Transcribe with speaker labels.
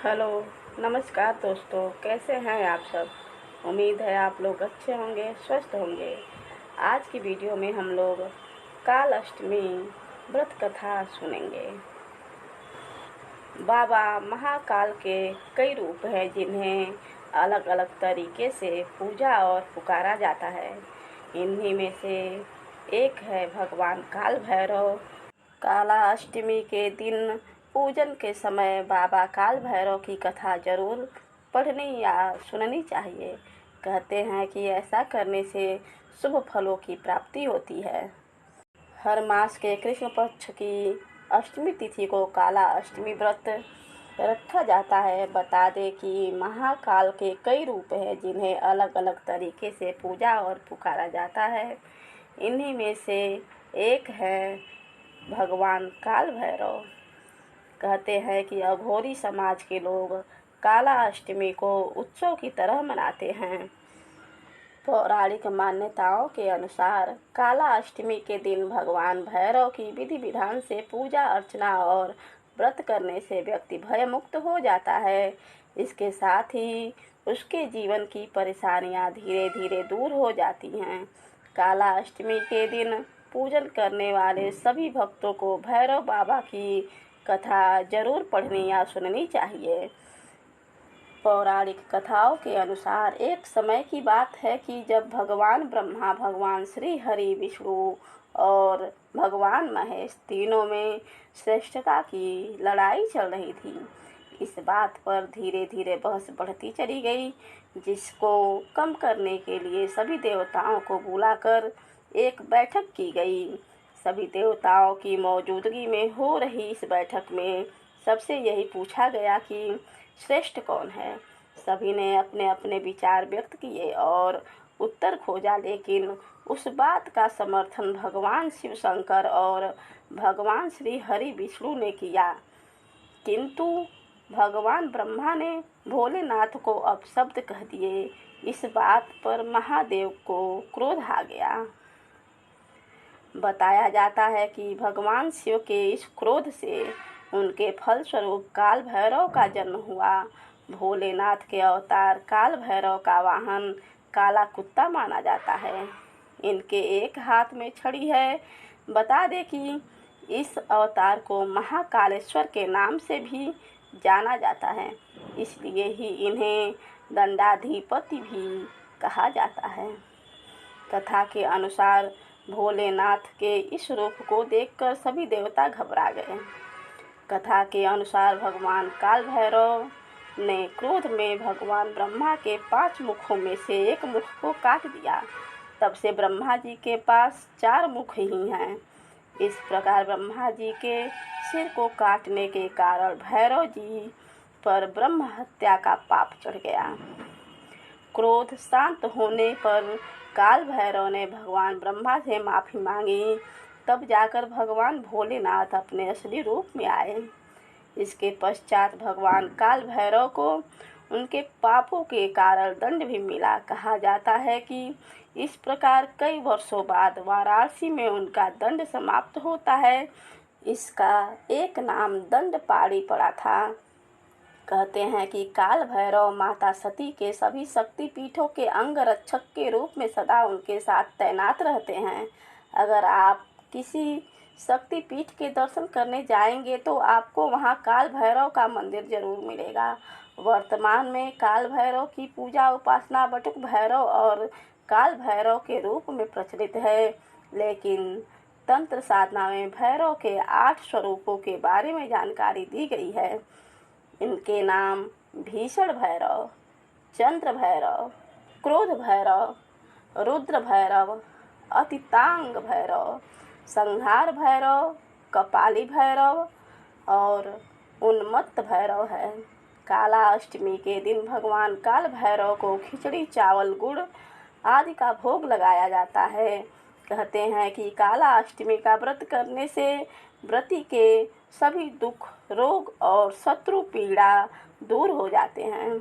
Speaker 1: Hello, नमस्कार दोस्तों। कैसे हैं आप सब? उम्मीद है आप लोग अच्छे होंगे, स्वस्थ होंगे। आज की वीडियो में हम लोग काल अष्टमी व्रत कथा सुनेंगे। बाबा महाकाल के कई रूप हैं जिन्हें अलग अलग तरीके से पूजा और पुकारा जाता है। इन्हीं में से एक है भगवान काल भैरव। काला अष्टमी के दिन पूजन के समय बाबा काल भैरव की कथा जरूर पढ़नी या सुननी चाहिए। कहते हैं कि ऐसा करने से शुभ फलों की प्राप्ति होती है। हर मास के कृष्ण पक्ष की अष्टमी तिथि को काला अष्टमी व्रत रखा जाता है। बता दें कि महाकाल के कई रूप हैं जिन्हें अलग अलग तरीके से पूजा और पुकारा जाता है। इन्हीं में से एक है भगवान काल भैरव। कहते हैं कि अघोरी समाज के लोग काला अष्टमी को उत्सव की तरह मनाते हैं। पौराणिक मान्यताओं के अनुसार काला अष्टमी के दिन भगवान भैरव की विधि विधान से पूजा अर्चना और व्रत करने से व्यक्ति भय मुक्त हो जाता है। इसके साथ ही उसके जीवन की परेशानियां धीरे धीरे दूर हो जाती हैं। काला अष्टमी के दिन पूजन करने वाले सभी भक्तों को भैरव बाबा की कथा जरूर पढ़नी या सुननी चाहिए। पौराणिक कथाओं के अनुसार एक समय की बात है कि जब भगवान ब्रह्मा, भगवान श्री हरि, विष्णु और भगवान महेश तीनों में श्रेष्ठता की लड़ाई चल रही थी। इस बात पर धीरे धीरे बहस बढ़ती चली गई, जिसको कम करने के लिए सभी देवताओं को बुलाकर एक बैठक की गई। सभी देवताओं की मौजूदगी में हो रही इस बैठक में सबसे यही पूछा गया कि श्रेष्ठ कौन है। सभी ने अपने अपने विचार व्यक्त किए और उत्तर खोजा, लेकिन उस बात का समर्थन भगवान शिव शंकर और भगवान श्री हरि विष्णु ने किया। किंतु भगवान ब्रह्मा ने भोलेनाथ को अपशब्द कह दिए। इस बात पर महादेव को क्रोध आ गया। बताया जाता है कि भगवान शिव के इस क्रोध से उनके फलस्वरूप काल भैरव का जन्म हुआ। भोलेनाथ के अवतार काल भैरव का वाहन काला कुत्ता माना जाता है। इनके एक हाथ में छड़ी है। बता दें कि इस अवतार को महाकालेश्वर के नाम से भी जाना जाता है, इसलिए ही इन्हें दंडाधिपति भी कहा जाता है। कथा के अनुसार भोलेनाथ के इस रूप को देखकर सभी देवता घबरा गए। कथा के अनुसार भगवान काल भैरव ने क्रोध में भगवान ब्रह्मा के 5 मुखों में से एक मुख को काट दिया। तब से ब्रह्मा जी के पास 4 मुख ही हैं। इस प्रकार ब्रह्मा जी के सिर को काटने के कारण भैरव जी पर ब्रह्म हत्या का पाप चढ़ गया। क्रोध शांत होने पर काल भैरव ने भगवान ब्रह्मा से माफी मांगी। तब जाकर भगवान भोलेनाथ अपने असली रूप में आए। इसके पश्चात भगवान काल भैरव को उनके पापों के कारण दंड भी मिला। कहा जाता है कि इस प्रकार कई वर्षों बाद वाराणसी में उनका दंड समाप्त होता है। इसका एक नाम दंडपाणी पड़ा था। कहते हैं कि काल भैरव माता सती के सभी शक्ति पीठों के अंग रक्षक के रूप में सदा उनके साथ तैनात रहते हैं। अगर आप किसी शक्ति पीठ के दर्शन करने जाएंगे तो आपको वहां काल भैरव का मंदिर जरूर मिलेगा। वर्तमान में काल भैरव की पूजा उपासना बटुक भैरव और काल भैरव के रूप में प्रचलित है, लेकिन तंत्र साधना में भैरव के 8 स्वरूपों के बारे में जानकारी दी गई है। इनके नाम भीषण भैरव, चंद्र भैरव, क्रोध भैरव, रुद्र भैरव, अतितांग भैरव, संहार भैरव, कपाली भैरव और उन्मत्त भैरव है। काला अष्टमी के दिन भगवान काल भैरव को खिचड़ी, चावल, गुड़ आदि का भोग लगाया जाता है। कहते हैं कि काला अष्टमी का व्रत करने से व्रती के सभी दुख, रोग और शत्रु पीड़ा दूर हो जाते हैं।